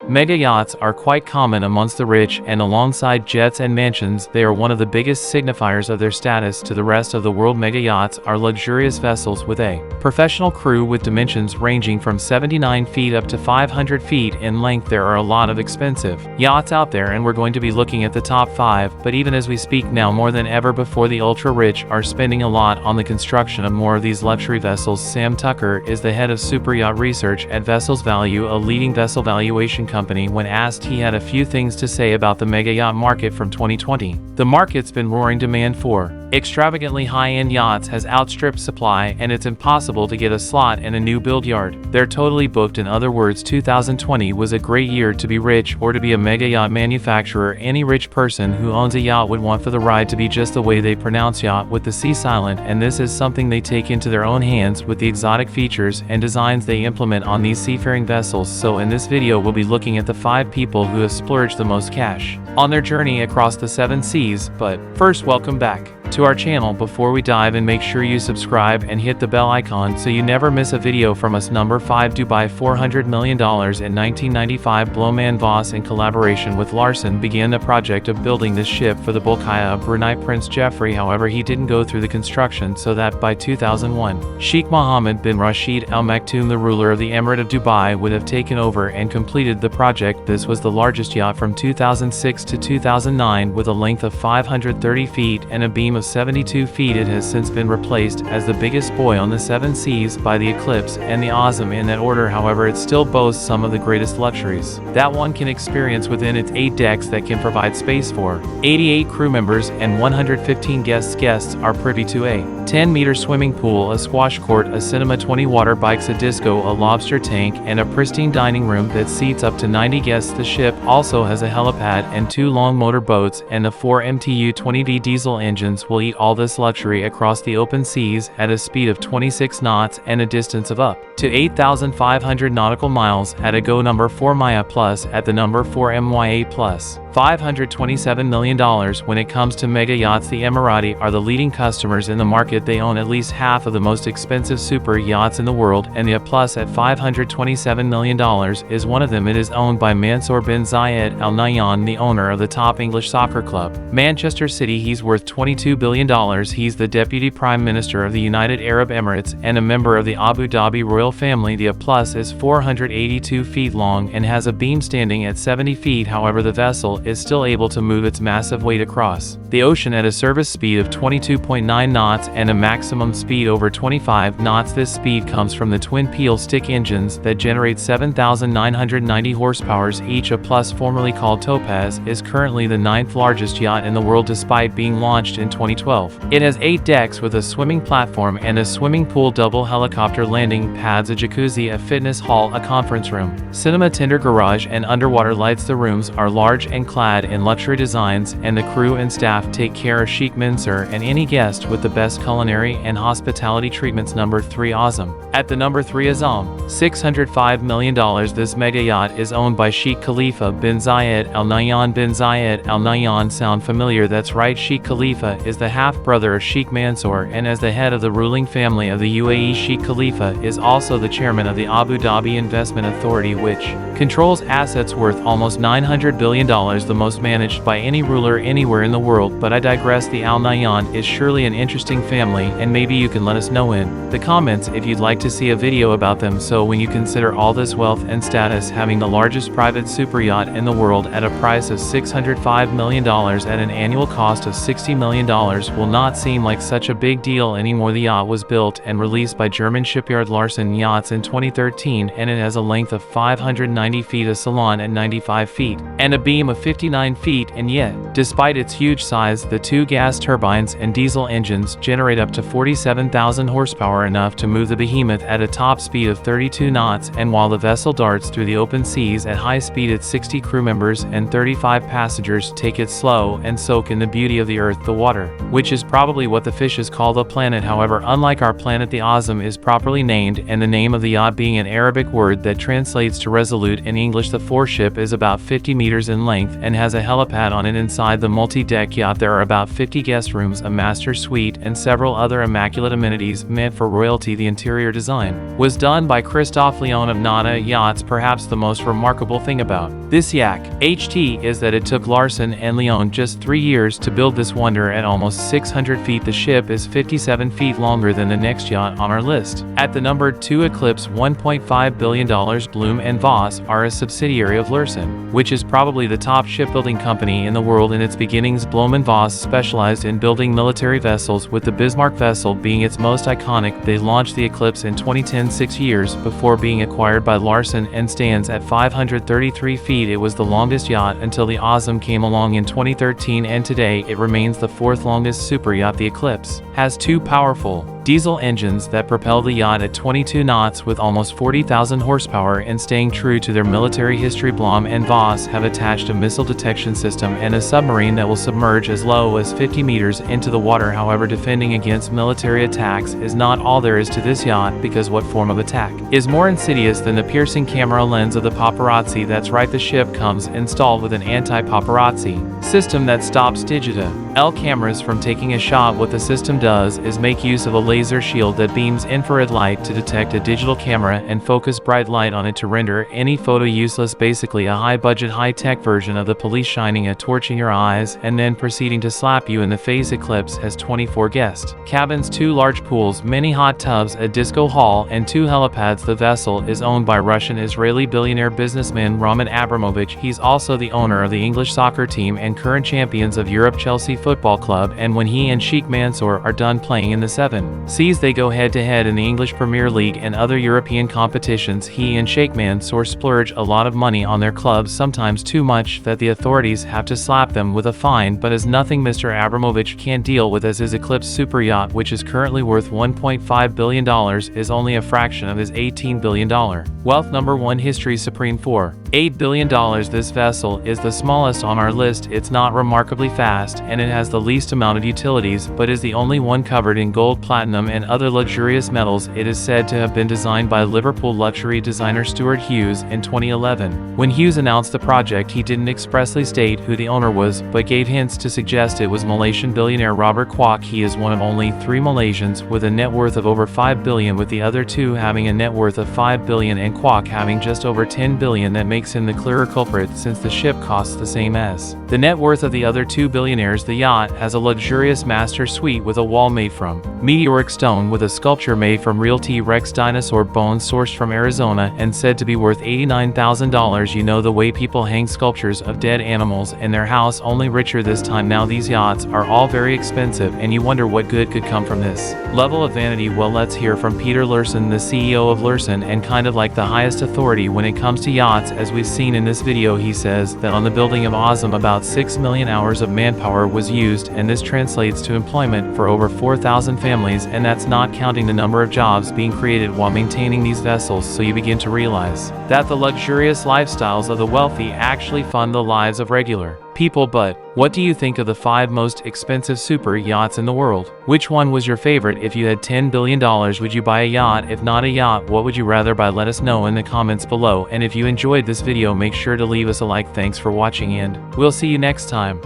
Mega yachts are quite common amongst the rich, and alongside jets and mansions, they are one of the biggest signifiers of their status to the rest of the world. Mega yachts are luxurious vessels with a professional crew with dimensions ranging from 79 feet up to 500 feet in length. There are a lot of expensive yachts out there, and we're going to be looking at the top 5, but even as we speak now, more than ever before, the ultra-rich are spending a lot on the construction of more of these luxury vessels. Sam Tucker is the head of superyacht research at Vessels Value, a leading vessel valuation company. When asked, he had a few things to say about the mega yacht market from 2020. The market's been roaring. Demand for extravagantly high-end yachts has outstripped supply, and it's impossible to get a slot in a new build yard. They're totally booked. In other words, 2020 was a great year to be rich or to be a mega yacht manufacturer. Any rich person who owns a yacht would want for the ride to be just the way they pronounce yacht, with the C silent, and this is something they take into their own hands with the exotic features and designs they implement on these seafaring vessels. So in this video we'll be looking at the 5 people who have splurged the most cash on their journey across the 7 seas. But first, welcome back to our channel. Before we dive in, make sure you subscribe and hit the bell icon so you never miss a video from us. Number 5. Dubai. $400 million. In 1995, Bloman Voss, in collaboration with Larsen, began the project of building this ship for the Bolkiah of Brunei Prince Jeffrey. However, he didn't go through the construction, so that by 2001, Sheikh Mohammed bin Rashid Al Maktoum, the ruler of the Emirate of Dubai, would have taken over and completed the project. This was the largest yacht from 2006 to 2009, with a length of 530 feet and a beam of 72 feet. It has since been replaced as the biggest boy on the 7 seas by the Eclipse and the Azam in that order. However, it still boasts some of the greatest luxuries that one can experience within its 8 decks that can provide space for 88 crew members and 115 guests. Guests are privy to a 10-meter swimming pool, a squash court, a cinema, 20 water bikes, a disco, a lobster tank, and a pristine dining room that seats up to 90 guests. The ship also has a helipad and 2 long motor boats, and the 4 MTU 20V diesel engines will eat all this luxury across the open seas at a speed of 26 knots and a distance of up to 8,500 nautical miles at a go. Number 4. Maya Plus. At the number 4, MYA Plus. $527 million. When it comes to mega yachts, the Emirati are the leading customers in the market. They own at least half of the most expensive super yachts in the world, and the A Plus at $527 million is one of them. It is owned by Mansour bin Zayed Al Nahyan, the owner of the top English soccer club, Manchester City. He's worth $22 billion. He's the Deputy Prime Minister of the United Arab Emirates and a member of the Abu Dhabi royal family. The A Plus is 482 feet long and has a beam standing at 70 feet. However, the vessel is still able to move its massive weight across the ocean at a service speed of 22.9 knots and a maximum speed over 25 knots. This speed comes from the twin peel stick engines that generate 7,990 horsepower each. A Plus, formerly called Topaz, is currently the 9th largest yacht in the world, despite being launched in 2012. It has 8 decks with a swimming platform and a swimming pool, double helicopter landing pads, a jacuzzi, a fitness hall, a conference room, cinema, tender garage, and underwater lights. The rooms are large and clad in luxury designs, and the crew and staff take care of Sheikh Mansour and any guest with the best culinary and hospitality treatments. Number 3. Azam. At the number 3, Azam. $605 million. This mega yacht is owned by Sheikh Khalifa bin Zayed Al Nahyan. Bin Zayed Al Nahyan sound familiar? That's right, Sheikh Khalifa is the half-brother of Sheikh Mansour, and as the head of the ruling family of the UAE, Sheikh Khalifa is also the chairman of the Abu Dhabi Investment Authority, which controls assets worth almost $900 billion, the most managed by any ruler anywhere in the world. But I digress. The Al Nahyan is surely an interesting family, and maybe you can let us know in the comments if you'd like to see a video about them. So when you consider all this wealth and status, having the largest private super yacht in the world at a price of $605 million at an annual cost of $60 million will not seem like such a big deal anymore. The yacht was built and released by German shipyard Larsen Yachts in 2013, and it has a length of 590 feet, a salon at 95 feet, and a beam of 59 feet. And yet, despite its huge size, the 2 gas turbines and diesel engines generate up to 47,000 horsepower, enough to move the behemoth at a top speed of 32 knots. And while the vessel darts through the open seas at high speed, its 60 crew members and 35 passengers take it slow and soak in the beauty of the earth. The water which is probably what the fishes call the planet. However, unlike our planet, the Azam is properly named, and the name of the yacht being an Arabic word that translates to resolute in English. The foreship is about 50 meters in length and has a helipad on it. Inside the multi-deck yacht there are about 50 guest rooms, a master suite, and several other immaculate amenities meant for royalty. The interior design was done by Christophe Leon of Nana Yachts. Perhaps the most remarkable thing about this yacht HT is that it took Larsen and Leon just 3 years to build this wonder. At almost 600 feet, the ship is 57 feet longer than the next yacht on our list. At the number 2 Eclipse, $1.5 billion. Bloom & Voss are a subsidiary of Larsen, which is probably the top shipbuilding company in the world. In its beginnings, Bloom & Voss specialized in building military vessels, with the Bismarck vessel being its most iconic. They launched the Eclipse in 2010, 6 years before being acquired by Larsen, and stands at 533 feet. It was the longest yacht until the Azam came along in 2013, and today it remains the 4th longest super yacht. The Eclipse has 2 powerful diesel engines that propel the yacht at 22 knots with almost 40,000 horsepower, and staying true to their military history, Bloom & Voss have attached a missile detection system and a submarine that will submerge as low as 50 meters into the water. However, defending against military attacks is not all there is to this yacht, because what form of attack is more insidious than the piercing camera lens of the paparazzi? That's right, the ship comes installed with an anti-paparazzi system that stops digital cameras from taking a shot. What the system does is make use of a laser shield that beams infrared light to detect a digital camera and focus bright light on it to render any photo useless. Basically a high-budget, high-tech version of the police shining a torch in your eyes and then proceeding to slap you in the face. Eclipse has 24 guest cabins, 2 large pools, many hot tubs, a disco hall, and 2 helipads. The vessel is owned by Russian-Israeli billionaire businessman Roman Abramovich. He's also the owner of the English soccer team and current champions of Europe Chelsea Football Club, and when he and Sheikh Mansour are done playing in the 7 Seas, they go head-to-head in the English Premier League and other European competitions. He and Sheikh Mansour splurge a lot of money on their clubs, sometimes too much that the authorities have to slap them with a fine, but is nothing Mr. Abramovich can't deal with, as his Eclipse super yacht, which is currently worth $1.5 billion, is only a fraction of his $18 billion wealth. Number 1 History Supreme, $4.8 billion. This vessel is the smallest on our list. It's not remarkably fast, and it has the least amount of utilities, but is the only one covered in gold, platinum, and other luxurious metals. It is said to have been designed by Liverpool luxury designer Stuart Hughes in 2011. When Hughes announced the project, he didn't expressly state who the owner was, but gave hints to suggest it was Malaysian billionaire Robert Kwok. He is one of only 3 Malaysians with a net worth of over $5 billion, with the other 2 having a net worth of $5 billion and Kwok having just over $10 billion. That makes him the clearer culprit, since the ship costs the same as the net worth of the other 2 billionaires. The yacht has a luxurious master suite with a wall made from meteoric stone, with a sculpture made from real T-Rex dinosaur bones sourced from Arizona and said to be worth $89,000. You know the way people hang sculptures of dead animals in their house, only richer this time. Now these yachts are all very expensive, and you wonder what good could come from this level of vanity. Well, let's hear from Peter Larsen, the CEO of Larsen, and kind of like the highest authority when it comes to yachts. As we've seen in this video, he says that on the building of Azam about 6 million hours of manpower was used, and this translates to employment for over 4,000 families, and that's not counting the number of jobs being created while maintaining these vessels. So you begin to realize that the luxurious lifestyles of the wealthy actually fund the lives of regular people. But what do you think of the 5 most expensive super yachts in the world? Which one was your favorite? If you had $10 billion, would you buy a yacht? If not a yacht, what would you rather buy? Let us know in the comments below, and if you enjoyed this video, make sure to leave us a like. Thanks for watching, and we'll see you next time.